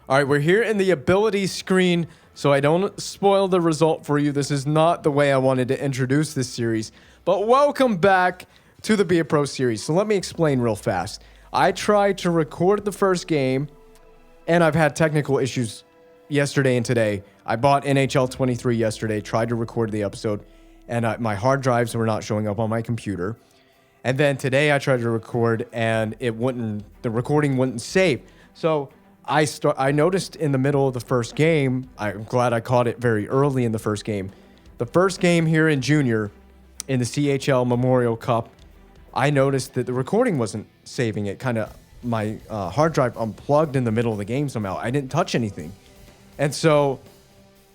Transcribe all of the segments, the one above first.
All right, we're here in the ability screen, so I don't spoil the result for you. This is not the way I wanted to introduce this series, but welcome back to the Be A Pro series. So let me explain real fast. I tried to record the first game, and I've had technical issues yesterday and today. I bought NHL 23 yesterday, tried to record the episode, and my hard drives were not showing up on my computer. And then today I tried to record, and the recording wouldn't save. So I noticed in the middle of the first game, I'm glad I caught it very early in the first game. The first game here in Junior, in the CHL Memorial Cup, I noticed that the recording wasn't saving it. My hard drive unplugged in the middle of the game somehow. I didn't touch anything. And so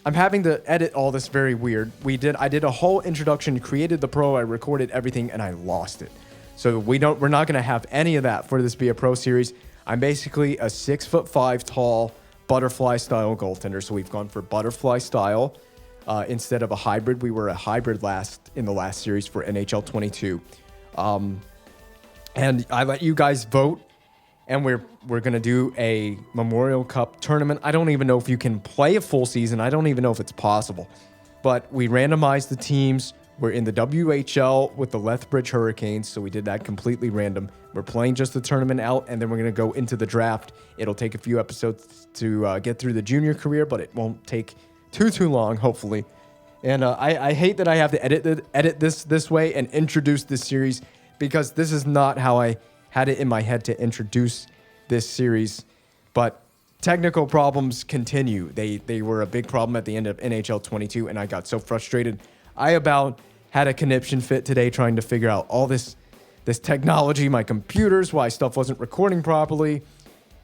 I'm having to edit all this very weird. I did a whole introduction, created the pro, I recorded everything, and I lost it. So we're not going to have any of that for this Be A Pro series. I'm basically a 6'5" tall butterfly style goaltender. So we've gone for butterfly style instead of a hybrid. We were a hybrid in the last series for NHL 22. And I let you guys vote, and we're going to do a Memorial Cup tournament. I don't even know if you can play a full season. I don't even know if it's possible. But we randomized the teams. We're in the WHL with the Lethbridge Hurricanes, so we did that completely random. We're playing just the tournament out, and then we're going to go into the draft. It'll take a few episodes to get through the junior career, but it won't take too long, hopefully. And I hate that I have to edit this way and introduce this series, because this is not how I had it in my head to introduce this series. But technical problems continue. They were a big problem at the end of NHL 22, and I got so frustrated. I about had a conniption fit today trying to figure out all this technology, my computers, why stuff wasn't recording properly.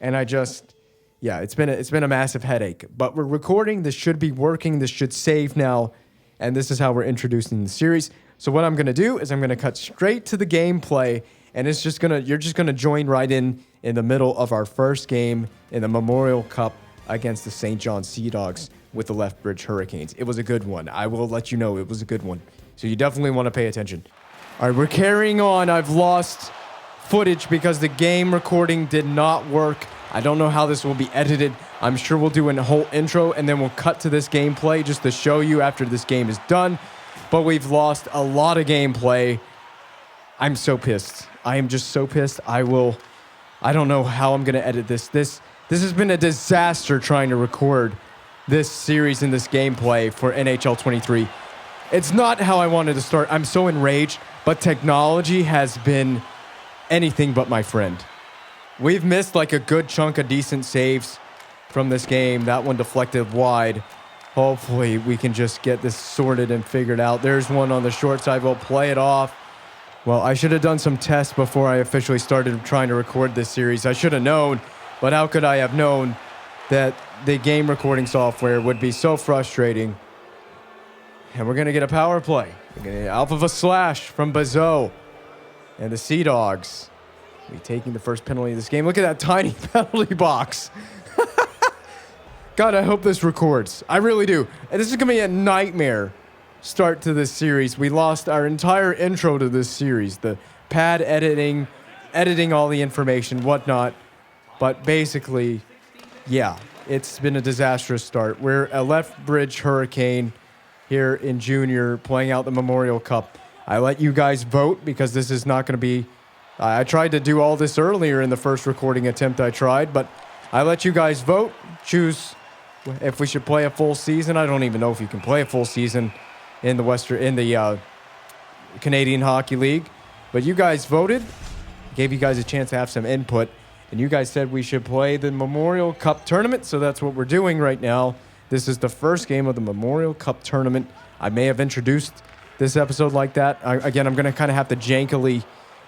And it's been a massive headache. But we're recording. This should be working. This should save now. And this is how we're introducing the series. So what I'm going to do is I'm going to cut straight to the gameplay, and you're just going to join right in the middle of our first game in the Memorial Cup against the St. John Sea Dogs with the Lethbridge Hurricanes. It was a good one. I will let you know it was a good one. So you definitely want to pay attention. All right, we're carrying on. I've lost footage because the game recording did not work. I don't know how this will be edited. I'm sure we'll do a whole intro, and then we'll cut to this gameplay just to show you after this game is done. But we've lost a lot of gameplay. I'm so pissed. I am just so pissed. I don't know how I'm going to edit this. This has been a disaster trying to record this series and this gameplay for NHL 23. It's not how I wanted to start. I'm so enraged, but technology has been anything but my friend. We've missed like a good chunk of decent saves from this game. That one deflected wide. Hopefully we can just get this sorted and figured out. There's one on the short side. We'll play it off. Well, I should have done some tests before I officially started trying to record this series. I should have known, but how could I have known that the game recording software would be so frustrating? And we're going to get a power play. We're going to get off of a slash from Bazot. And the Sea Dogs will be taking the first penalty of this game. Look at that tiny penalty box. God, I hope this records. I really do. And this is going to be a nightmare start to this series. We lost our entire intro to this series. The pad editing all the information, whatnot. But basically, yeah, it's been a disastrous start. We're a Lethbridge Hurricane here in Junior playing out the Memorial Cup. I let you guys vote because this is not going to be... I tried to do all this earlier in the first recording attempt I tried, but I let you guys vote, choose if we should play a full season. I don't even know if you can play a full season in the Canadian Hockey League, but you guys voted, gave you guys a chance to have some input, and you guys said we should play the Memorial Cup tournament, so that's what we're doing right now. This is the first game of the Memorial Cup tournament. I may have introduced this episode like that. Again, I'm going to kind of have to jankily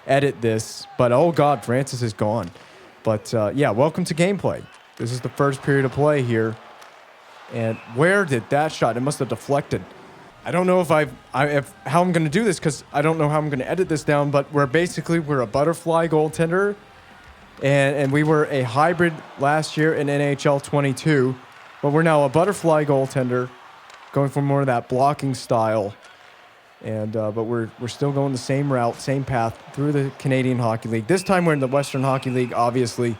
edit this, but oh God, Francis is gone. But yeah, welcome to gameplay. This is the first period of play here. And where did that shot? It must have deflected. I don't know how I'm going to do this because I don't know how I'm going to edit this down, but we're a butterfly goaltender, and we were a hybrid last year in NHL 22, but we're now a butterfly goaltender, going for more of that blocking style. And but we're still going the same route, same path through the Canadian Hockey League. This time we're in the Western Hockey League, obviously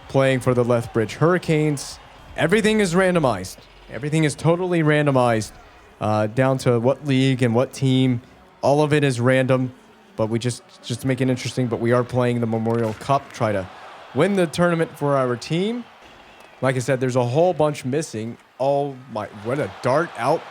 playing for the Lethbridge Hurricanes. everything is randomized. Everything is totally randomized, down to what league and what team. All of it is random, but we just to make it interesting. But we are playing the Memorial Cup, try to win the tournament for our team. Like I said, there's a whole bunch missing. Oh my, what a dart out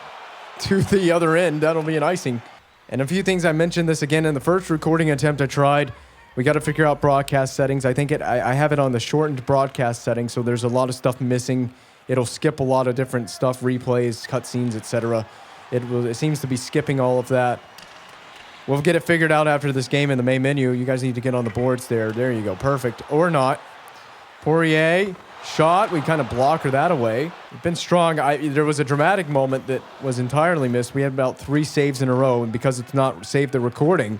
to the other end. That'll be an icing. And a few things, I mentioned this again in the first recording attempt I tried. We got to figure out broadcast settings. I think I have it on the shortened broadcast setting, so there's a lot of stuff missing. It'll skip a lot of different stuff, replays, cutscenes, etc. It seems to be skipping all of that. We'll get it figured out after this game in the main menu. You guys need to get on the boards there. There you go. Perfect. Or not. Poirier, shot. We kind of block that away. We've been strong. There was a dramatic moment that was entirely missed. We had about 3 saves in a row, and because it's not saved the recording,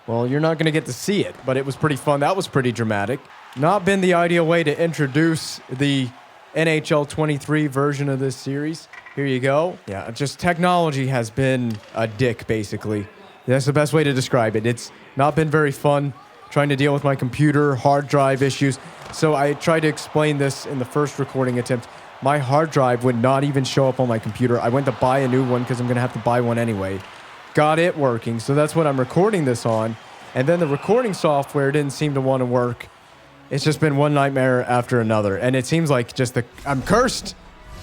well, you're not going to get to see it, but it was pretty fun. That was pretty dramatic. Not been the ideal way to introduce the NHL 23 version of this series. Here you go. Yeah, just technology has been a dick, basically. That's the best way to describe it. It's not been very fun trying to deal with my computer, hard drive issues. So I tried to explain this in the first recording attempt. My hard drive would not even show up on my computer. I went to buy a new one because I'm going to have to buy one anyway. Got it working, so that's what I'm recording this on. And then the recording software didn't seem to want to work. It's just been one nightmare after another. And it seems like I'm cursed,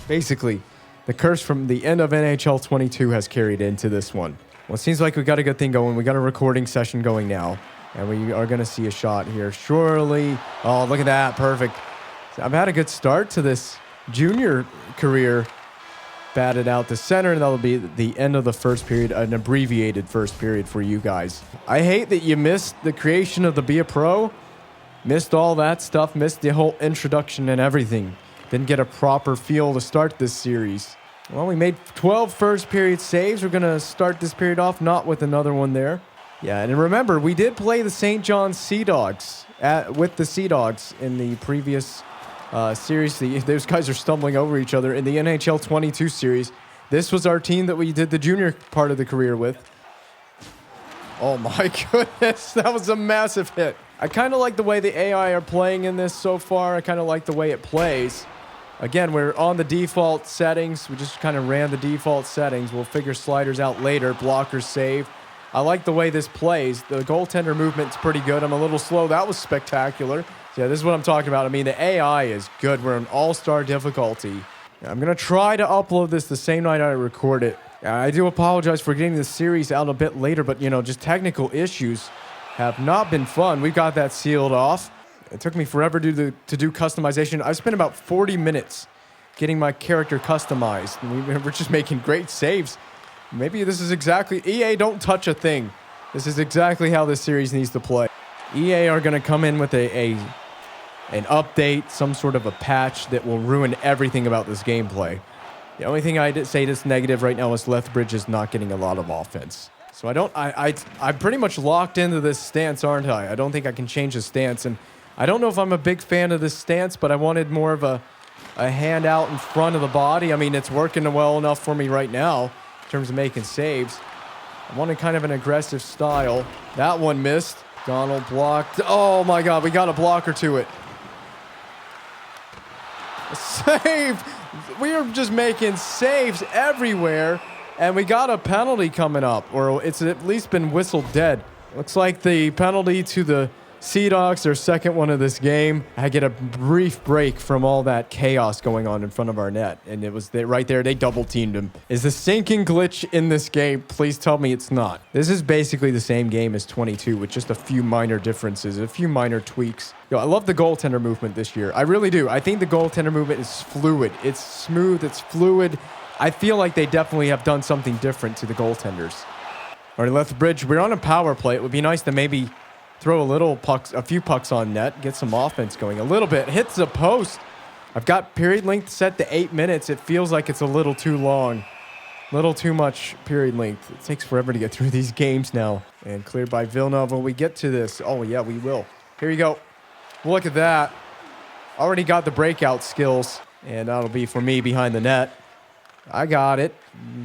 basically. The curse from the end of NHL 22 has carried into this one. Well, it seems like we got a good thing going. We got a recording session going now. And we are going to see a shot here. Surely. Oh, look at that. Perfect. I've had a good start to this junior career. Batted out to center, and that'll be the end of the first period, an abbreviated first period for you guys. I hate that you missed the creation of the Be A Pro. Missed all that stuff. Missed the whole introduction and everything. Didn't get a proper feel to start this series. Well, we made 12 first period saves. We're going to start this period off not with another one there. Yeah, and remember, we did play the St. John's Sea Dogs with the Sea Dogs in the previous series. Those guys are stumbling over each other in the NHL 22 series. This was our team that we did the junior part of the career with. Oh my goodness, that was a massive hit. I kind of like the way the AI are playing in this so far. I kind of like the way it plays. Again, we're on the default settings. We just kind of ran the default settings. We'll figure sliders out later. Blockers save. I like the way this plays. The goaltender movement's pretty good. I'm a little slow. That was spectacular. So yeah, this is what I'm talking about. I mean, the AI is good. We're an all-star difficulty. I'm going to try to upload this the same night I record it. I do apologize for getting this series out a bit later, but, just technical issues have not been fun. We got that sealed off. It took me forever to do customization. I spent about 40 minutes getting my character customized, and we're just making great saves. Maybe this is exactly... EA, don't touch a thing. This is exactly how this series needs to play. EA are going to come in with an update, some sort of a patch that will ruin everything about this gameplay. The only thing I did say that's negative right now is Lethbridge is not getting a lot of offense. So I'm pretty much locked into this stance, aren't I? I don't think I can change the stance, and I don't know if I'm a big fan of this stance, but I wanted more of a hand out in front of the body. I mean, it's working well enough for me right now in terms of making saves. I wanted kind of an aggressive style. That one missed. Donald blocked. Oh my God, we got a blocker to it. Save! We are just making saves everywhere, and we got a penalty coming up, or it's at least been whistled dead. Looks like the penalty to the Sea Dogs, their second one of this game. I get a brief break from all that chaos going on in front of our net, and it was right there. They double teamed him. Is the sinking glitch in this game? Please tell me it's not. This is basically the same game as 22 with just a few minor differences, a few minor tweaks. I love the goaltender movement this year. I really do. I think the goaltender movement is fluid. It's smooth. It's fluid. I feel like they definitely have done something different to the goaltenders. All right, Lethbridge, we're on a power play. It would be nice to maybe throw a few pucks on net, get some offense going a little bit. Hits the post. I've got period length set to 8 minutes. It feels like it's a little too long. Little too much period length. It takes forever to get through these games now. And cleared by Villeneuve. Will we get to this? Oh, yeah, we will. Here you go. Look at that. Already got the breakout skills. And that'll be for me behind the net. I got it.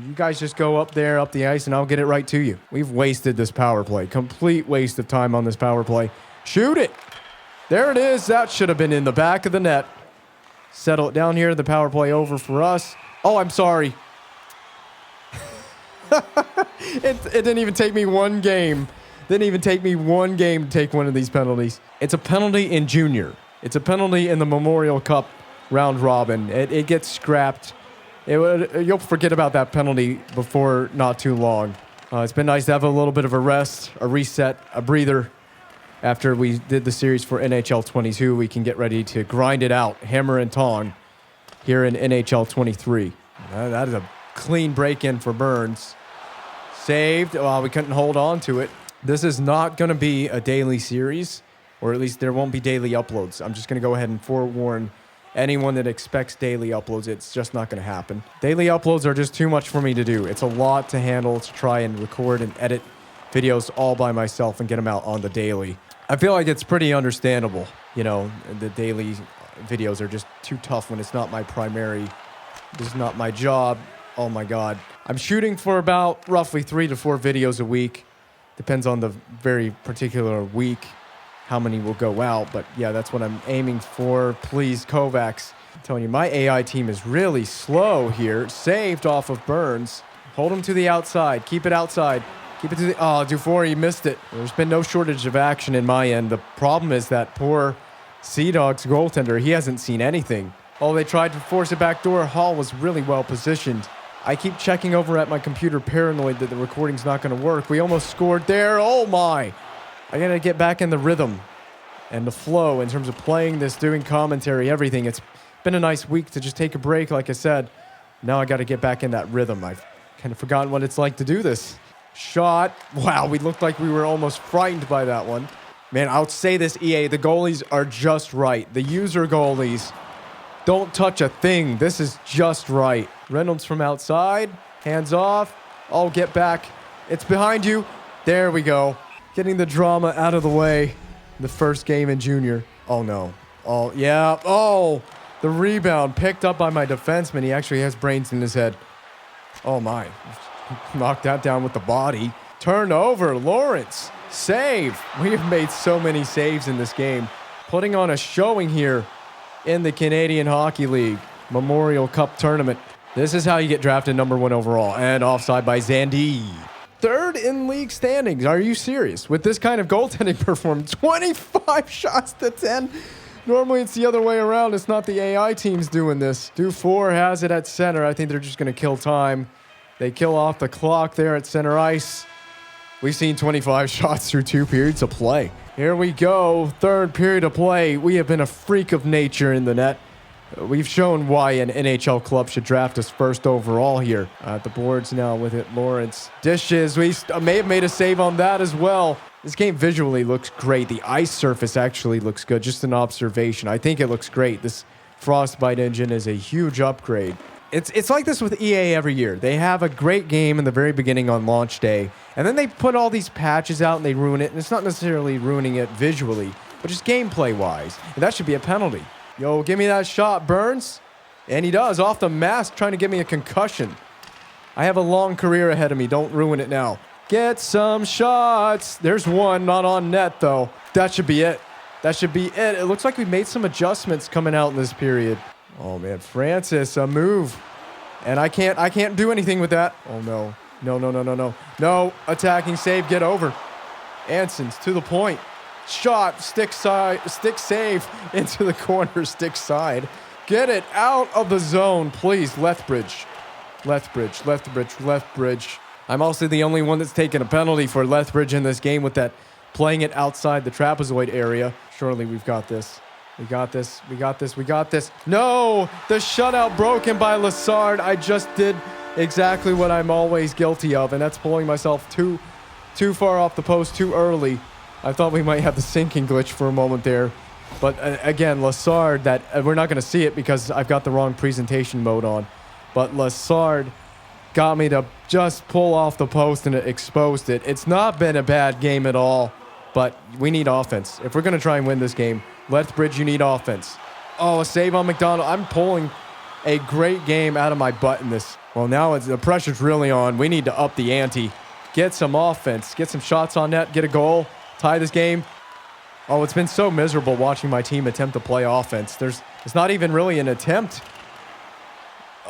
You guys just go up there, up the ice, and I'll get it right to you. We've wasted this power play. Complete waste of time on this power play. Shoot it. There it is. That should have been in the back of the net. settle it down here. The power play over for us. Oh, I'm sorry. It didn't even take me one game. Didn't even take me one game to take one of these penalties. It's a penalty in junior. It's a penalty in the Memorial Cup round robin. It gets scrapped. You'll forget about that penalty before not too long. It's been nice to have a little bit of a rest, a reset, a breather. After we did the series for NHL 22, we can get ready to grind it out, hammer and tong, here in NHL 23. That is a clean break-in for Burns. Saved. Well, we couldn't hold on to it. This is not going to be a daily series, or at least there won't be daily uploads. I'm just going to go ahead and forewarn anyone that expects daily uploads. It's just not going to happen. Daily uploads are just too much for me to do. It's a lot to handle to try and record and edit videos all by myself and get them out on the daily. I feel like it's pretty understandable. You know, the daily videos are just too tough when it's not my primary. This is not my job. Oh my God. I'm shooting for about roughly 3 to 4 videos a week. Depends on the very particular week, how many will go out. But yeah, that's what I'm aiming for. Please, Kovacs. I'm telling you, my AI team is really slow here. Saved off of Burns. Hold him to the outside. Keep it outside. Keep it to the... Oh, Dufour, he missed it. There's been no shortage of action in my end. The problem is that poor Sea Dogs goaltender, he hasn't seen anything. Oh, they tried to force it back door. Hall was really well positioned. I keep checking over at my computer, paranoid that the recording's not going to work. We almost scored there. Oh, my. I got to get back in the rhythm and the flow in terms of playing this, doing commentary, everything. It's been a nice week to just take a break, like I said. Now I got to get back in that rhythm. I've kind of forgotten what it's like to do this. Shot. Wow, we looked like we were almost frightened by that one. Man, I'll say this, EA, the goalies are just right. The user goalies don't touch a thing. This is just right. Reynolds from outside. Hands off. Oh, get back. It's behind you. There we go. Getting the drama out of the way. The first game in junior. Oh, no. Oh, yeah. Oh, the rebound picked up by my defenseman. He actually has brains in his head. Oh, my. Knocked that down with the body. Turnover. Lawrence. Save. We have made so many saves in this game. Putting on a showing here in the Canadian Hockey League Memorial Cup Tournament. This is how you get drafted #1 overall. And offside by Zandy. Third in league standings. Are you serious? With this kind of goaltending performance, 25 shots to 10. Normally it's the other way around. It's not the AI teams doing this. Dufour has it at center. I think they're just going to kill time. They kill off the clock there at center ice. We've seen 25 shots through 2 periods of play. Here we go. Third period of play. We have been a freak of nature in the net. We've shown why an NHL club should draft us first overall here. At the boards now with it. Lawrence dishes. We may have made a save on that as well. This game visually looks great. The ice surface actually looks good. Just an observation. I think it looks great. This Frostbite engine is a huge upgrade. It's like this with EA every year. They have a great game in the very beginning on launch day, and then they put all these patches out and they ruin it. And it's not necessarily ruining it visually, but just gameplay-wise. And that should be a penalty. Yo, give me that shot, Burns. And he does, off the mask, trying to give me a concussion. I have a long career ahead of me. Don't ruin it now. Get some shots. There's one, not on net, though. That should be it. That should be it. It looks like we made some adjustments coming out in this period. Oh, man. Francis, a move. And I can't do anything with that. Oh, no. No. No, attacking save, get over. Anson's to the point. Shot, stick save into the corner, stick side. Get it out of the zone, please. Lethbridge. I'm also the only one that's taken a penalty for Lethbridge in this game with that playing it outside the trapezoid area. Surely we've got this. We got this. No! The shutout broken by Lassard. I just did exactly what I'm always guilty of, and that's pulling myself too far off the post too early. I thought we might have the sinking glitch for a moment there. But again, Lassard, we're not going to see it because I've got the wrong presentation mode on. But Lassard got me to just pull off the post and it exposed it. It's not been a bad game at all, but we need offense. If we're going to try and win this game, Lethbridge, you need offense. Oh, a save on McDonald. I'm pulling a great game out of my butt in this. Well, now the pressure's really on. We need to up the ante. Get some offense. Get some shots on net. Get a goal. Tie this game. Oh, it's been so miserable watching my team attempt to play offense. It's not even really an attempt.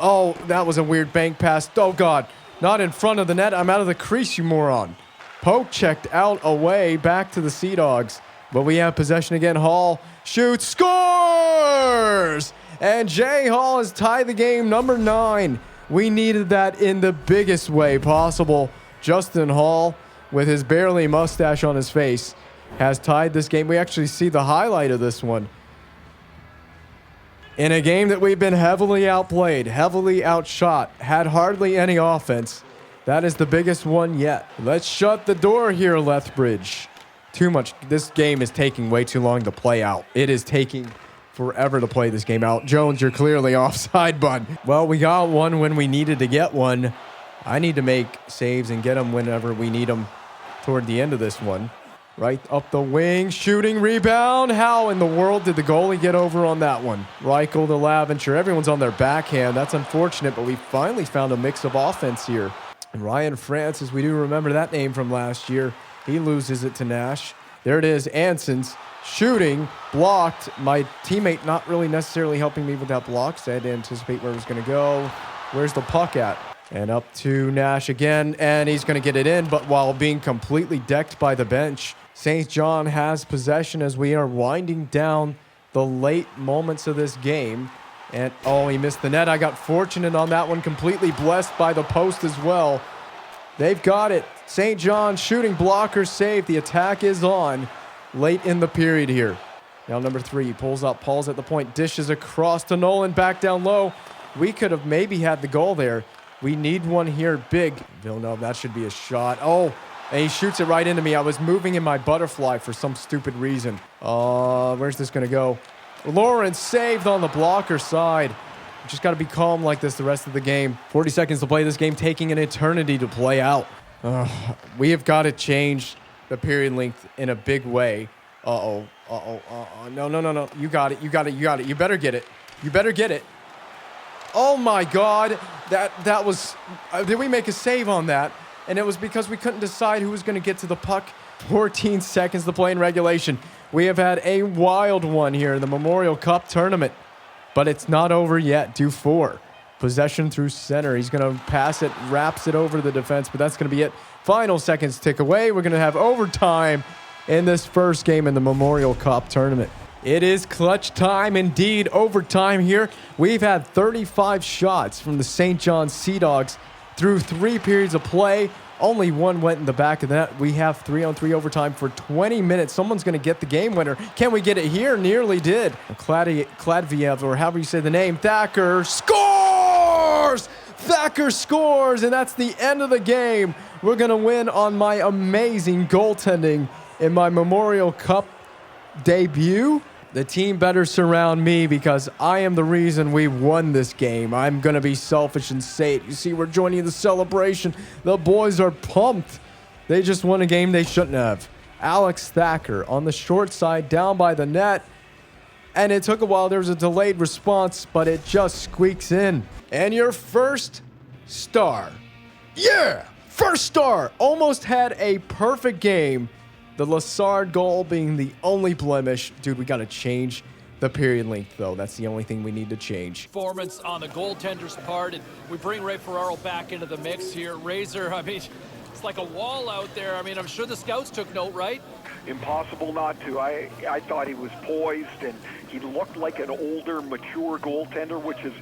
Oh, that was a weird bank pass. Oh, God. Not in front of the net. I'm out of the crease, you moron. Poke checked out away back to the Sea Dogs. But we have possession again. Hall shoots, scores! And Jay Hall has tied the game, number 9. We needed that in the biggest way possible. Justin Hall, with his barely mustache on his face, has tied this game. We actually see the highlight of this one. In a game that we've been heavily outplayed, heavily outshot, had hardly any offense. That is the biggest one yet. Let's shut the door here, Lethbridge. Too much. This game is taking way too long to play out. It is taking forever to play this game out. Jones, you're clearly offside, bud. Well, we got one when we needed to get one. I need to make saves and get them whenever we need them toward the end of this one. Right up the wing, shooting, rebound. How in the world did the goalie get over on that one? Reichel to Laventure. Everyone's on their backhand. That's unfortunate, but we finally found a mix of offense here. And Ryan Francis, we do remember that name from last year. He loses it to Nash. There it is, Anson's shooting, blocked. My teammate not really necessarily helping me with that block, so I had to anticipate where it was going to go. Where's the puck at? And up to Nash again, and he's going to get it in, but while being completely decked by the bench. St. John has possession as we are winding down the late moments of this game. And, oh, he missed the net. I got fortunate on that one, completely blessed by the post as well. They've got it. St. John shooting, blocker saved. The attack is on late in the period here. Now number 3 pulls up, Paul's at the point, dishes across to Nolan, back down low. We could have maybe had the goal there. We need one here big. Villeneuve, that should be a shot. Oh, and he shoots it right into me. I was moving in my butterfly for some stupid reason. Where's this going to go? Lawrence saved on the blocker side. Just got to be calm like this the rest of the game. 40 seconds to play this game, taking an eternity to play out. We have got to change the period length in a big way. No. You got it. You better get it. You better get it. Oh, my God. That was... did we make a save on that? And it was because we couldn't decide who was going to get to the puck. 14 seconds to play in regulation. We have had a wild one here in the Memorial Cup tournament. But it's not over yet. Dufour. Possession through center. He's going to pass it, wraps it over the defense, but that's going to be it. Final seconds tick away. We're going to have overtime in this first game in the Memorial Cup tournament. It is clutch time indeed. Overtime here. We've had 35 shots from the St. John Sea Dogs through 3 periods of play. Only one went in the back of that. We have 3-on-3 overtime for 20 minutes. Someone's going to get the game winner. Can we get it here? Nearly did. Kladviev, or however you say the name, Thacker scores! Thacker scores, and that's the end of the game. We're going to win on my amazing goaltending in my Memorial Cup debut. The team better surround me because I am the reason we won this game. I'm going to be selfish and say it. You see, we're joining the celebration. The boys are pumped. They just won a game they shouldn't have. Alex Thacker on the short side, down by the net. And it took a while. There was a delayed response, but it just squeaks in. And your first star. Yeah! First star. Almost had a perfect game. The Lassard goal being the only blemish. Dude, we got to change the period length, though. That's the only thing we need to change. Performance on the goaltender's part, and we bring Ray Ferraro back into the mix here. Razor, I mean, it's like a wall out there. I mean, I'm sure the scouts took note, right? Impossible not to. I thought he was poised, and he looked like an older, mature goaltender, which is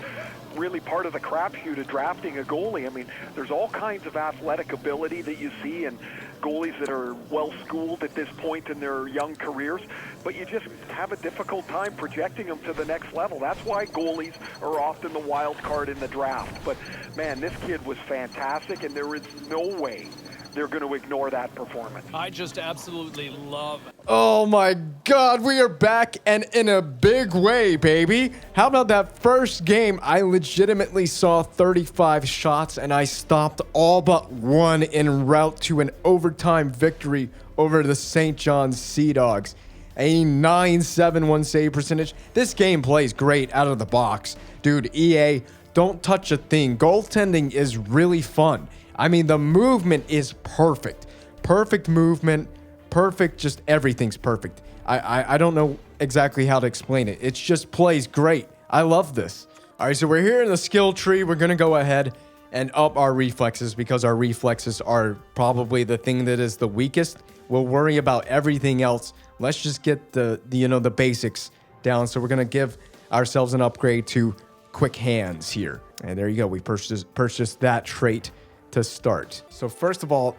really part of the crapshoot of drafting a goalie. I mean, there's all kinds of athletic ability that you see in goalies that are well-schooled at this point in their young careers, but you just have a difficult time projecting them to the next level. That's why goalies are often the wild card in the draft. But, man, this kid was fantastic, and there is no way they're going to ignore that performance. I just absolutely love it. Oh my God, we are back and in a big way, baby. How about that first game? I legitimately saw 35 shots and I stopped all but one en route to an overtime victory over the St. John Sea Dogs. A 971 save percentage. This game plays great out of the box. Dude, EA, don't touch a thing. Goaltending is really fun. I mean, the movement is perfect. Perfect movement. Perfect. Just everything's perfect. I don't know exactly how to explain it. It just plays great. I love this. All right, so we're here in the skill tree. We're going to go ahead and up our reflexes because our reflexes are probably the thing that is the weakest. We'll worry about everything else. Let's just get the basics down. So we're going to give ourselves an upgrade to quick hands here. And there you go. We purchased that trait to start. So first of all,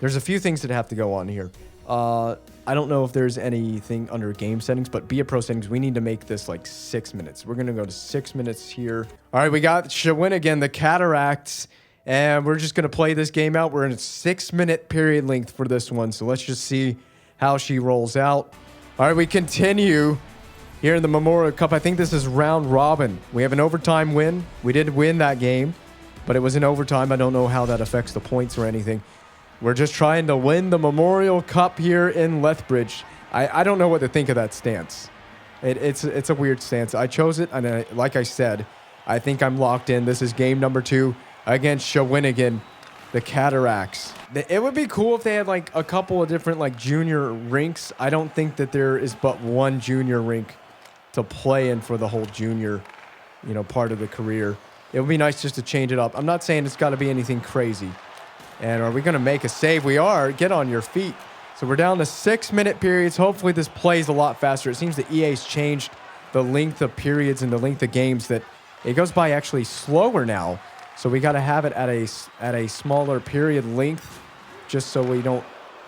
there's a few things that have to go on here. I don't know if there's anything under game settings, but Be A Pro settings, we need to make this like 6 minutes. We're going to go to 6 minutes here. All right, we got Shawinigan, the Cataracts, and we're just going to play this game out. We're in a 6-minute period length for this one, so let's just see how she rolls out. All right, we continue here in the Memorial Cup. I think this is round robin. We have an overtime win. We did win that game, but it was in overtime. I don't know how that affects the points or anything. We're just trying to win the Memorial Cup here in Lethbridge. I don't know what to think of that stance. It's a weird stance. I chose it, and like I said, I think I'm locked in. This is game number 2 against Shawinigan, the Cataracts. It would be cool if they had like a couple of different like junior rinks. I don't think that there is but one junior rink to play in for the whole junior, part of the career. It would be nice just to change it up. I'm not saying it's got to be anything crazy. And are we going to make a save? We are. Get on your feet. So we're down to 6-minute periods. Hopefully this plays a lot faster. It seems that EA's changed the length of periods and the length of games, that it goes by actually slower now. So we got to have it at a smaller period length, just so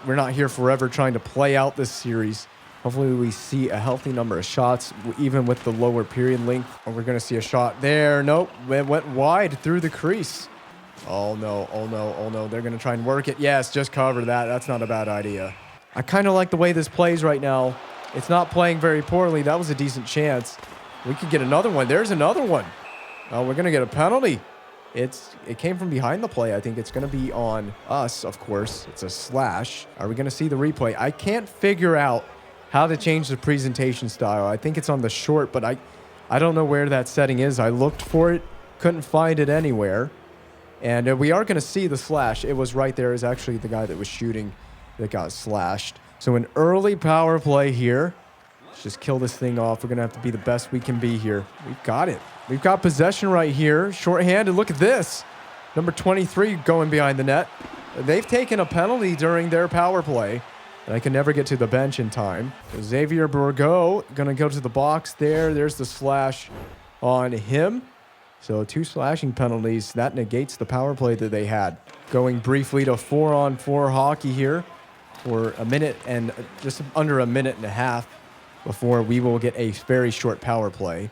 we're not here forever trying to play out this series. Hopefully we see a healthy number of shots, even with the lower period length. Or we're going to see a shot there. Nope, it went wide through the crease. Oh no, oh no, oh no. They're going to try and work it. Yes, just cover that. That's not a bad idea. I kind of like the way this plays right now. It's not playing very poorly. That was a decent chance. We could get another one. There's another one. Oh, we're going to get a penalty. It came from behind the play. I think it's going to be on us, of course. It's a slash. Are we going to see the replay? I can't figure out how to change the presentation style. I think it's on the short, but I don't know where that setting is. I looked for it, couldn't find it anywhere. And we are going to see the slash. It was right there. Is actually the guy that was shooting that got slashed. So an early power play here. Let's just kill this thing off. We're going to have to be the best we can be here. We've got it. We've got possession right here. Shorthanded. Look at this. Number 23 going behind the net. They've taken a penalty during their power play, and I can never get to the bench in time. Xavier Bourgault going to go to the box there. There's the slash on him. So 2 slashing penalties. That negates the power play that they had. Going briefly to 4-on-4 hockey here for a minute and just under a minute and a half before we will get a very short power play.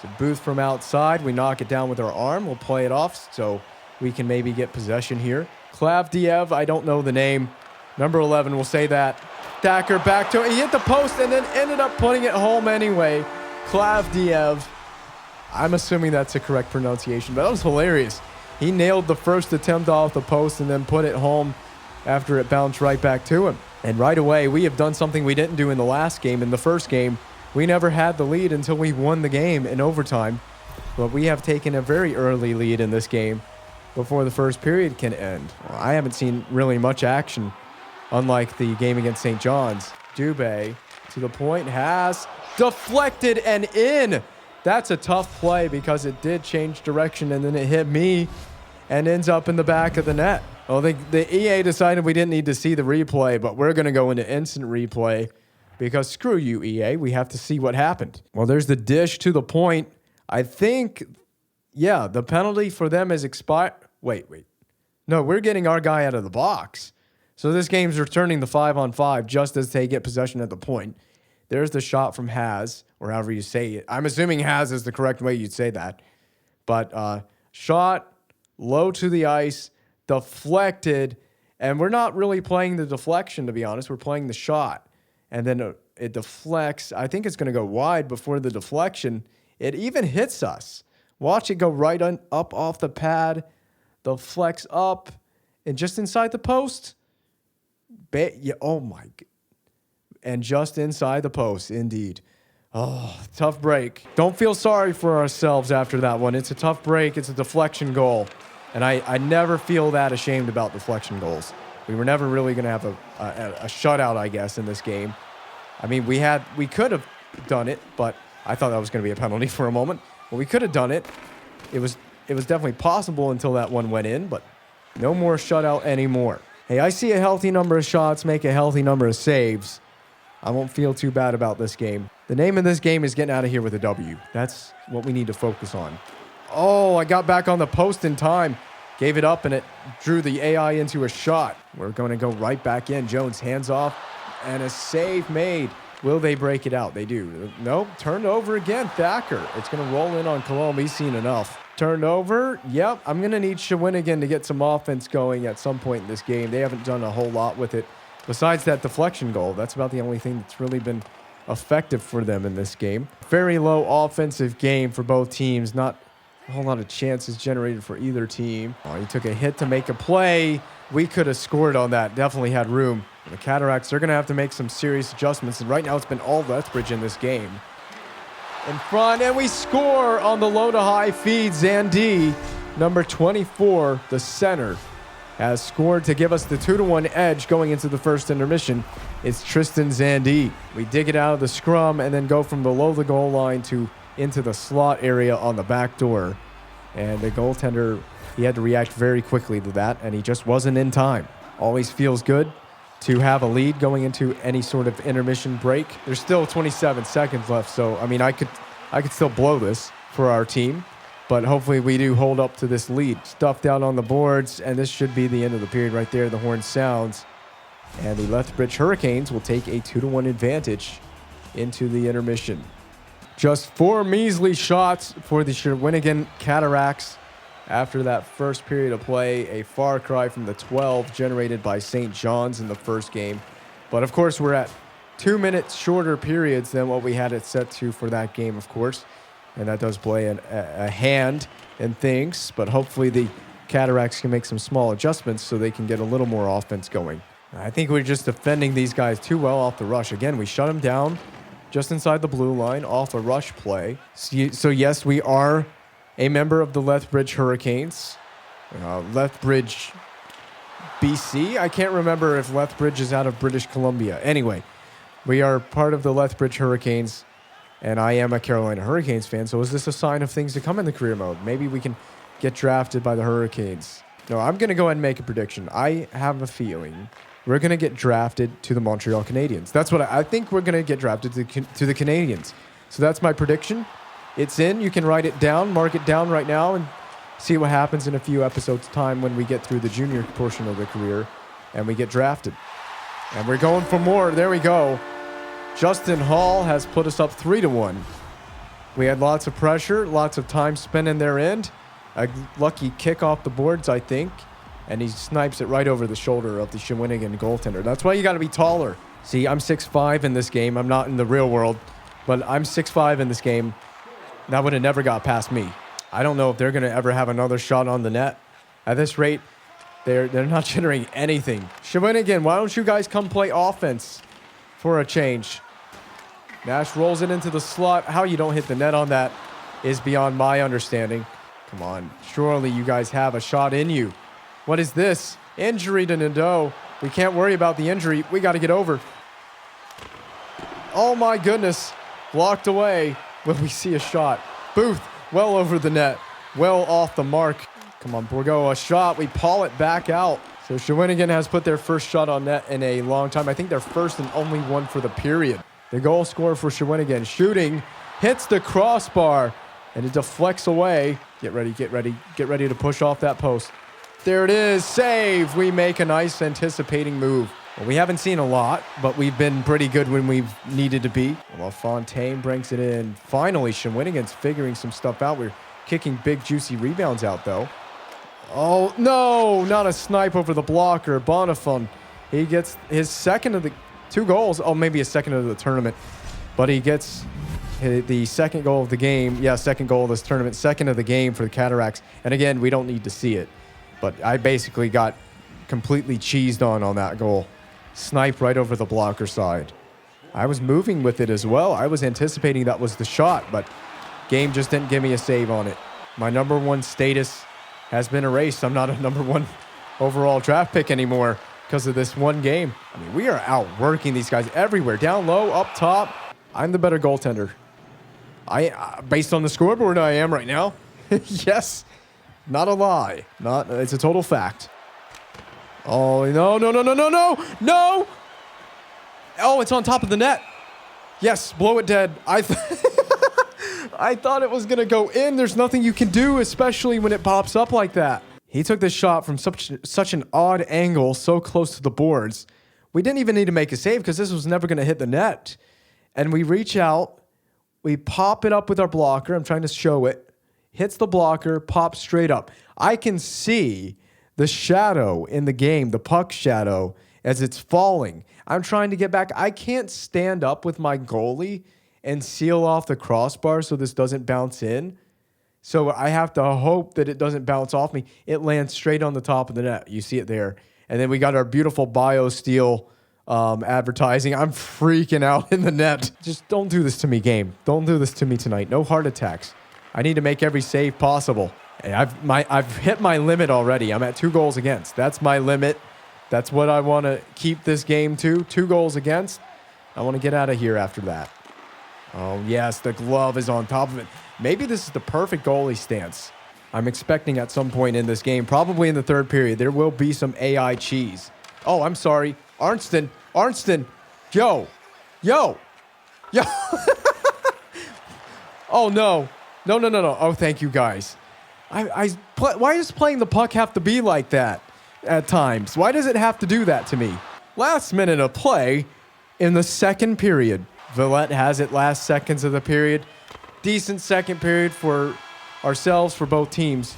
So Booth from outside. We knock it down with our arm. We'll play it off so we can maybe get possession here. Klavdiev, I don't know the name. Number 11, we'll say that. Thacker back to it. He hit the post and then ended up putting it home anyway. Klavdiev. I'm assuming that's a correct pronunciation, but that was hilarious. He nailed the first attempt off the post and then put it home after it bounced right back to him. And right away, we have done something we didn't do in the last game. In the first game, we never had the lead until we won the game in overtime. But we have taken a very early lead in this game before the first period can end. Well, I haven't seen really much action, unlike the game against St. John's. Dubé to the point, has deflected and in. That's a tough play because it did change direction and then it hit me and ends up in the back of the net. Well, the EA decided we didn't need to see the replay, but we're going to go into instant replay because screw you, EA. We have to see what happened. Well, there's the dish to the point. I think, yeah, the penalty for them is expired. Wait. No, we're getting our guy out of the box. So this game's returning the 5-on-5 just as they get possession at the point. There's the shot from Haz, or however you say it. I'm assuming Haz is the correct way you'd say that. But shot, low to the ice, deflected, and we're not really playing the deflection, to be honest. We're playing the shot. And then it deflects. I think it's going to go wide before the deflection. It even hits us. Watch it go right up off the pad, deflects up, and just inside the post. Oh, my God. And just inside the post, indeed. Oh, tough break. Don't feel sorry for ourselves after that one. It's a tough break. It's a deflection goal. And I never feel that ashamed about deflection goals. We were never really going to have a shutout, I guess, in this game. I mean, we could have done it, but I thought that was going to be a penalty for a moment. But we could have done it. It was definitely possible until that one went in, but no more shutout anymore. Hey, I see a healthy number of shots, make a healthy number of saves. I won't feel too bad about this game. The name of this game is getting out of here with a W. That's what we need to focus on. Oh, I got back on the post in time. Gave it up, and it drew the AI into a shot. We're going to go right back in. Jones hands off, and a save made. Will they break it out? They do. Nope, turned over again. Thacker. It's going to roll in on Colomb. He's seen enough. Turned over. Yep, I'm going to need Shawinigan to get some offense going at some point in this game. They haven't done a whole lot with it. Besides that deflection goal, that's about the only thing that's really been effective for them in this game. Very low offensive game for both teams. Not a whole lot of chances generated for either team. Oh, he took a hit to make a play. We could have scored on that. Definitely had room. The Cataracts, they're going to have to make some serious adjustments. And right now it's been all Lethbridge in this game. In front, and we score on the low to high feed. Zandi, number 24, the center, has scored to give us the 2-1 edge going into the first intermission. It's Tristan Zandi. We dig it out of the scrum and then go from below the goal line to into the slot area on the back door. And the goaltender, he had to react very quickly to that, and he just wasn't in time. Always feels good to have a lead going into any sort of intermission break. There's still 27 seconds left, so I mean, I could still blow this for our team, but hopefully we do hold up to this lead. Stuffed out on the boards, and this should be the end of the period right there. The horn sounds, and the Lethbridge Hurricanes will take a 2-1 advantage into the intermission. Just 4 measly shots for the Shawinigan Cataracts. After that first period of play, a far cry from the 12 generated by St. John's in the first game. But of course, we're at 2 minutes shorter periods than what we had it set to for that game, of course. And that does play a hand in things. But hopefully the Cataracts can make some small adjustments so they can get a little more offense going. I think we're just defending these guys too well off the rush. Again, we shut them down just inside the blue line off a rush play. So yes, we are a member of the Lethbridge Hurricanes. Lethbridge, BC. I can't remember if Lethbridge is out of British Columbia. Anyway, we are part of the Lethbridge Hurricanes, and I am a Carolina Hurricanes fan, so is this a sign of things to come in the career mode? Maybe we can get drafted by the Hurricanes. No, I'm going to go ahead and make a prediction. I have a feeling we're going to get drafted to the Montreal Canadiens. That's what I think. We're going to get drafted to the Canadiens. So that's my prediction. It's in. You can write it down, mark it down right now, and see what happens in a few episodes' time when we get through the junior portion of the career and we get drafted. And we're going for more. There we go. Justin Hall has put us up 3-1. We had lots of pressure, lots of time spent in their end. A lucky kick off the boards, I think. And he snipes it right over the shoulder of the Shawinigan goaltender. That's why you got to be taller. See, I'm 6'5" in this game. I'm not in the real world, but I'm 6'5" in this game. That would have never got past me. I don't know if they're going to ever have another shot on the net. At this rate, they're not generating anything. Shawinigan, why don't you guys come play offense for a change? Nash rolls it into the slot. How you don't hit the net on that is beyond my understanding. Come on. Surely you guys have a shot in you. What is this? Injury to Nadeau. We can't worry about the injury. We got to get over. Oh, my goodness. Blocked away. Will we see a shot? Booth, well over the net. Well off the mark. Come on, Bourgault, a shot. We paw it back out. So Shawinigan has put their first shot on net in a long time. I think their first and only one for the period. The goal scorer for Shawinigan. Shooting. Hits the crossbar. And it deflects away. Get ready, get ready. Get ready to push off that post. There it is. Save. We make a nice anticipating move. Well, we haven't seen a lot, but we've been pretty good when we've needed to be. Well, Fontaine brings it in. Finally, Shawinigan's figuring some stuff out. We're kicking big, juicy rebounds out, though. Oh, no, not a snipe over the blocker. Bonifon, he gets his second of the 2 goals. Oh, maybe a second of the tournament. But he gets the second goal of the game. Yeah, second goal of this tournament. Second of the game for the Cataracts. And again, we don't need to see it. But I basically got completely cheesed on that goal. Snipe right over the blocker side. I was moving with it as well. I was anticipating that was the shot, but game just didn't give me a save on it. My number 1 status has been erased. I'm not a number 1 overall draft pick anymore. because of this one game. I mean, we are outworking these guys everywhere. Down low, up top. I'm the better goaltender. Based on the scoreboard, I am right now. Yes. Not a lie. It's a total fact. Oh, no. No! Oh, it's on top of the net. Yes, blow it dead. I thought it was going to go in. There's nothing you can do, especially when it pops up like that. He took this shot from such an odd angle, so close to the boards. We didn't even need to make a save because this was never going to hit the net. And we reach out. We pop it up with our blocker. I'm trying to show it. Hits the blocker, pops straight up. I can see the shadow in the game, the puck shadow, as it's falling. I'm trying to get back. I can't stand up with my goalie and seal off the crossbar so this doesn't bounce in. So I have to hope that it doesn't bounce off me. It lands straight on the top of the net. You see it there. And then we got our beautiful BioSteel advertising. I'm freaking out in the net. Just don't do this to me, game. Don't do this to me tonight. No heart attacks. I need to make every save possible. Hey, I've hit my limit already. I'm at 2 goals against. That's my limit. That's what I want to keep this game to. 2 goals against. I want to get out of here after that. Oh, yes, the glove is on top of it. Maybe this is the perfect goalie stance. I'm expecting at some point in this game, probably in the 3rd period, there will be some AI cheese. Oh, I'm sorry. Arnston. Yo. Oh, no. No. Oh, thank you, guys. Why does playing the puck have to be like that at times? Why does it have to do that to me? Last minute of play in the 2nd period. Villette has it last seconds of the period. Decent 2nd period for ourselves, for both teams.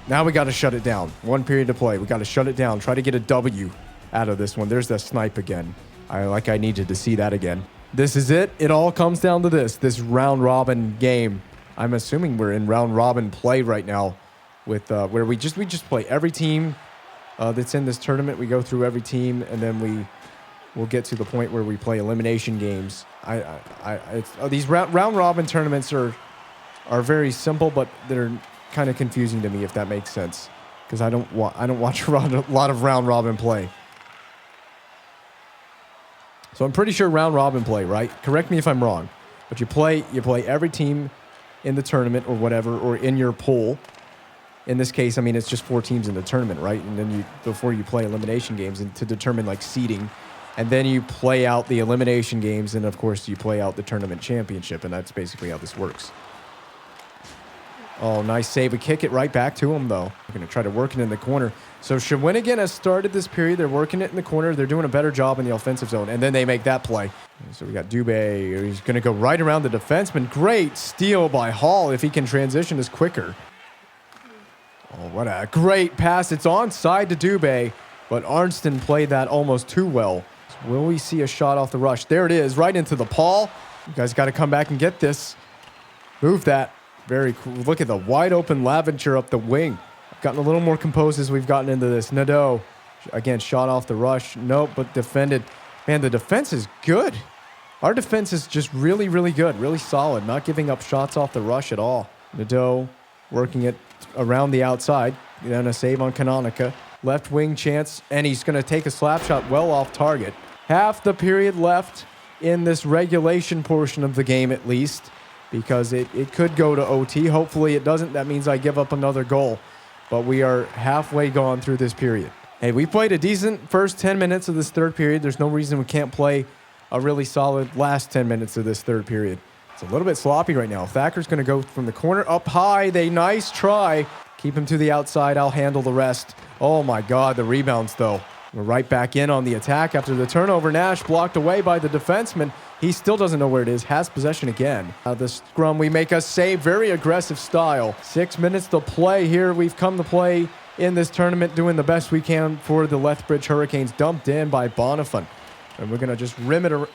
Now we got to shut it down. 1 period to play. We got to shut it down. Try to get a W out of this one. There's the snipe again. I needed to see that again. This is it. It all comes down to this round robin game. I'm assuming we're in round robin play right now, with where we just play every team that's in this tournament. We go through every team, and then we'll get to the point where we play elimination games. These round robin tournaments are very simple, but they're kind of confusing to me, if that makes sense, because I don't watch a lot of round robin play. So I'm pretty sure round robin play, right? Correct me if I'm wrong, but you play every team in the tournament or whatever, or in your pool. In this case, I mean, it's just 4 teams in the tournament, right? And then before you play elimination games and to determine like seeding, and then you play out the elimination games, and of course you play out the tournament championship, and that's basically how this works. Oh, nice save. We kick it right back to him, though. We're going to try to work it in the corner. So Shawinigan has started this period. They're working it in the corner. They're doing a better job in the offensive zone, and then they make that play. So we got Dubé. He's going to go right around the defenseman. Great steal by Hall. If he can transition this quicker. Oh, what a great pass. It's onside to Dubé, but Arnston played that almost too well. So will we see a shot off the rush? There it is, right into the paw. You guys got to come back and get this. Move that. Very cool. Look at the wide open Laventure up the wing. Gotten a little more composed as we've gotten into this. Nadeau, again, shot off the rush. Nope, but defended. Man, the defense is good. Our defense is just really, really good. Really solid. Not giving up shots off the rush at all. Nadeau working it around the outside. Then a save on Canonica. Left wing chance, and he's going to take a slap shot well off target. Half the period left in this regulation portion of the game, at least, because it could go to OT. Hopefully it doesn't. That means I give up another goal. But we are halfway gone through this period. Hey, we played a decent first 10 minutes of this 3rd period. There's no reason we can't play a really solid last 10 minutes of this 3rd period. It's a little bit sloppy right now. Thacker's going to go from the corner up high. Nice try. Keep him to the outside. I'll handle the rest. Oh, my God, the rebounds, though. We're right back in on the attack after the turnover. Nash blocked away by the defenseman. He still doesn't know where it is. Has possession again. The scrum, we make a save. Very aggressive style. 6 minutes to play here. We've come to play in this tournament, doing the best we can for the Lethbridge Hurricanes. Dumped in by Bonifant. And we're going to just rim it around.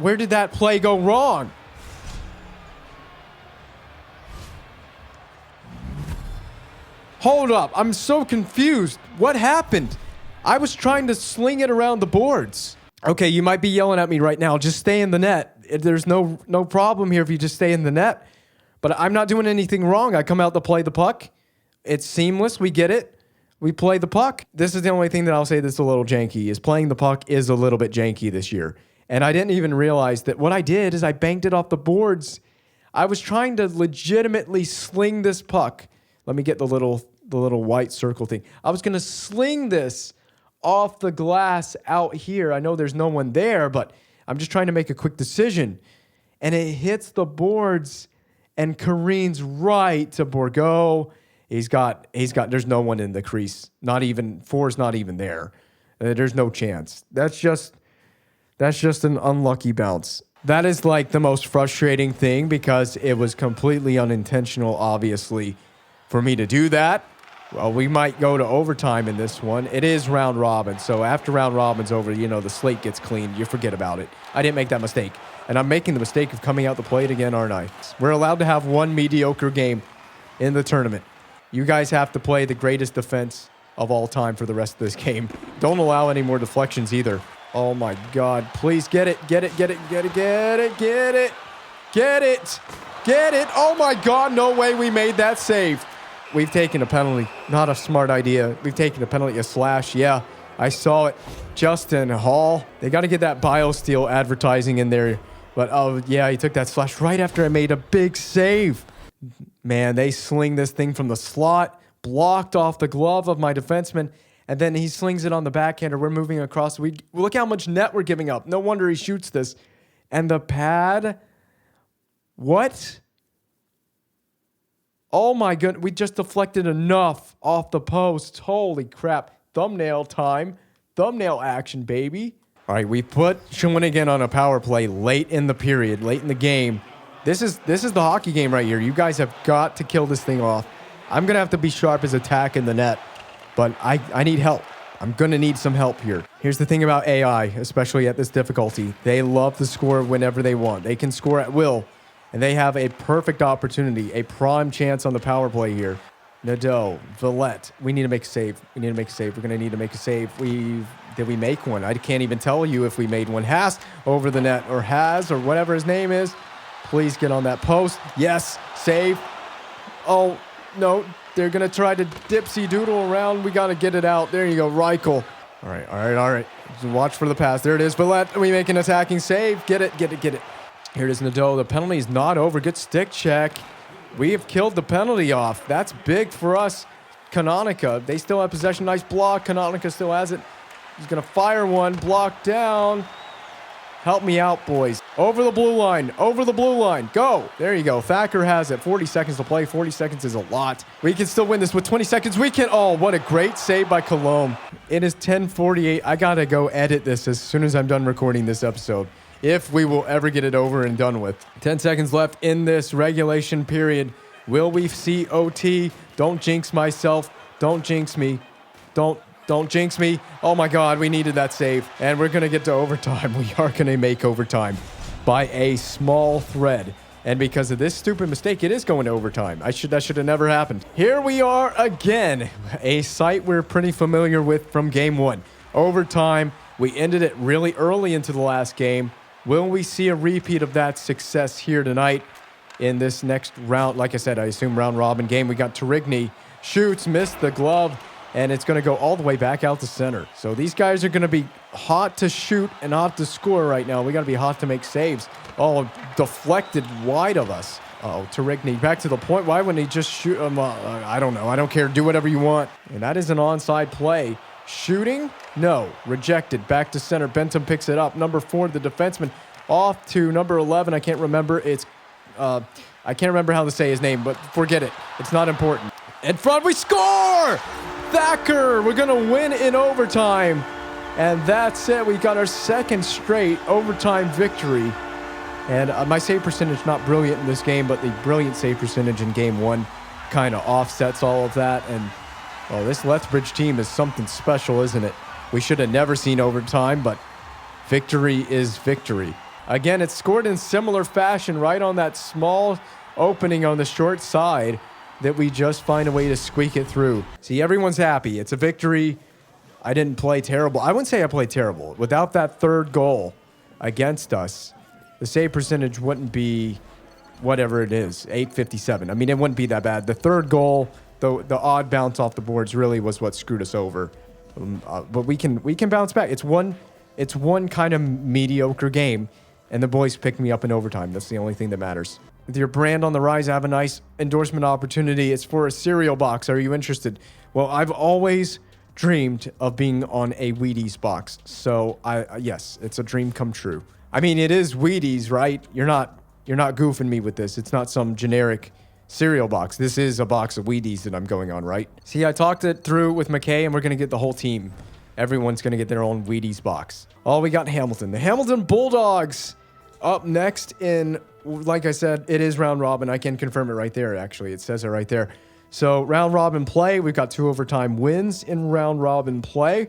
Where did that play go wrong? Hold up. I'm so confused. What happened? I was trying to sling it around the boards. Okay, you might be yelling at me right now. Just stay in the net. There's no problem here if you just stay in the net. But I'm not doing anything wrong. I come out to play the puck. It's seamless. We get it. we play the puck. This is the only thing that I'll say that's a little janky, is playing the puck is a little bit janky this year. And I didn't even realize that what I did is I banked it off the boards. I was trying to legitimately sling this puck. Let me get the little white circle thing. I was going to sling this off the glass out here. I know there's no one there, but I'm just trying to make a quick decision. And it hits the boards and careens right to Bourgault. He's got, there's no one in the crease. Not even, four's not even there. There's no chance. That's just an unlucky bounce. That is like the most frustrating thing because it was completely unintentional, obviously, for me to do that. Well, we might go to overtime in this one. It is round robin, so after round robin's over, the slate gets cleaned. You forget about it. I didn't make that mistake, and I'm making the mistake of coming out the plate again, aren't I? We're allowed to have one mediocre game in the tournament. You guys have to play the greatest defense of all time for the rest of this game. Don't allow any more deflections either. Oh my God, please get it. Oh my God, no way we made that save. We've taken a penalty. Not a smart idea. We've taken a penalty, a slash. Yeah, I saw it. Justin Hall. They got to get that BioSteel advertising in there. But, oh, yeah, he took that slash right after I made a big save. Man, they sling this thing from the slot, blocked off the glove of my defenseman, and then he slings it on the backhander. We're moving across. Look how much net we're giving up. No wonder he shoots this. And the pad. What? Oh my goodness, we just deflected enough off the post. Holy crap. Thumbnail time. Thumbnail action, baby. All right, we put Shawinigan on a power play late in the period, late in the game. This is the hockey game right here. You guys have got to kill this thing off. I'm going to have to be sharp as attack in the net, but I need help. I'm going to need some help here. Here's the thing about AI, especially at this difficulty. They love to score whenever they want. They can score at will. And they have a perfect opportunity, a prime chance on the power play here. Nadeau, Villette. We need to make a save. We're going to need to make a save. Did we make one? I can't even tell you if we made one. Haas over the net, or Has, or whatever his name is. Please get on that post. Yes, save. Oh, no. They're going to try to dipsy doodle around. We got to get it out. There you go, Reichel. All right. Just watch for the pass. There it is. Villette, we make an attacking save. Get it. Here it is, Nadeau. The penalty is not over. Good stick check. We have killed the penalty off. That's big for us. Canonica, they still have possession. Nice block. Canonica still has it. He's going to fire one. Block down. Help me out, boys. Over the blue line. Go. There you go. Thacker has it. 40 seconds to play. 40 seconds is a lot. We can still win this with 20 seconds. We can. Oh, what a great save by Colomb. It is 10:48. I got to go edit this as soon as I'm done recording this episode, if we will ever get it over and done with. 10 seconds left in this regulation period. Will we see OT? Don't jinx myself. Don't jinx me. Don't jinx me. Oh my God, we needed that save. And we're going to get to overtime. We are going to make overtime by a small thread. And because of this stupid mistake, it is going to overtime. That should have never happened. Here we are again. A sight we're pretty familiar with from game one. Overtime. We ended it really early into the last game. Will we see a repeat of that success here tonight in this next round? Like I said, I assume round robin game. We got Tarigny. Shoots, missed the glove, and it's going to go all the way back out to center. So these guys are going to be hot to shoot and hot to score right now. We got to be hot to make saves. Oh, deflected wide of us. Oh, Tarigny back to the point. Why wouldn't he just shoot him? I don't know. I don't care. Do whatever you want. And that is an onside play. Shooting? No. Rejected. Back to center. Bentham picks it up. Number 4, the defenseman. Off to number 11. I can't remember. I can't remember how to say his name, but forget it. It's not important. In front, we score! Thacker! We're going to win in overtime. And that's it. We got our second straight overtime victory. And my save percentage, not brilliant in this game, but the brilliant save percentage in game one kind of offsets all of that. And well, this Lethbridge team is something special, isn't it? We should have never seen overtime, but victory is victory. Again, it's scored in similar fashion right on that small opening on the short side that we just find a way to squeak it through. See, everyone's happy. It's a victory. I didn't play terrible. I wouldn't say I played terrible. Without that third goal against us, the save percentage wouldn't be whatever it is, 857. I mean, it wouldn't be that bad. The third goal the odd bounce off the boards really was what screwed us over. But we can bounce back. It's one kind of mediocre game, and the boys picked me up in overtime. That's the only thing that matters. With your brand on the rise, I have a nice endorsement opportunity. It's for a cereal box. Are you interested? Well, I've always dreamed of being on a Wheaties box. So yes, it's a dream come true. I mean, it is Wheaties, right? You're not goofing me with this. It's not some generic cereal box. This is a box of Wheaties that I'm going on, right? See, I talked it through with McKay, and we're going to get the whole team. Everyone's going to get their own Wheaties box. Oh, we got Hamilton. The Hamilton Bulldogs up next in, like I said, it is round robin. I can confirm it right there, actually. It says it right there. So round robin play. We've got 2 overtime wins in round robin play.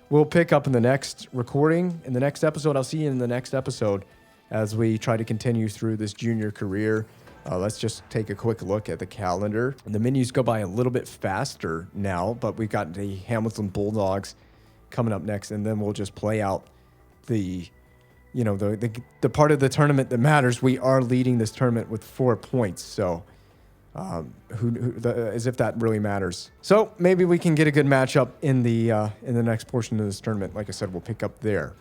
We'll pick up in the next recording, in the next episode. I'll see you in the next episode as we try to continue through this junior career. Let's just take a quick look at the calendar. The menus go by a little bit faster now, but we've got the Hamilton Bulldogs coming up next, and then we'll just play out the part of the tournament that matters. We are leading this tournament with 4 points, so as if that really matters. So maybe we can get a good matchup in the next portion of this tournament. Like I said, we'll pick up there.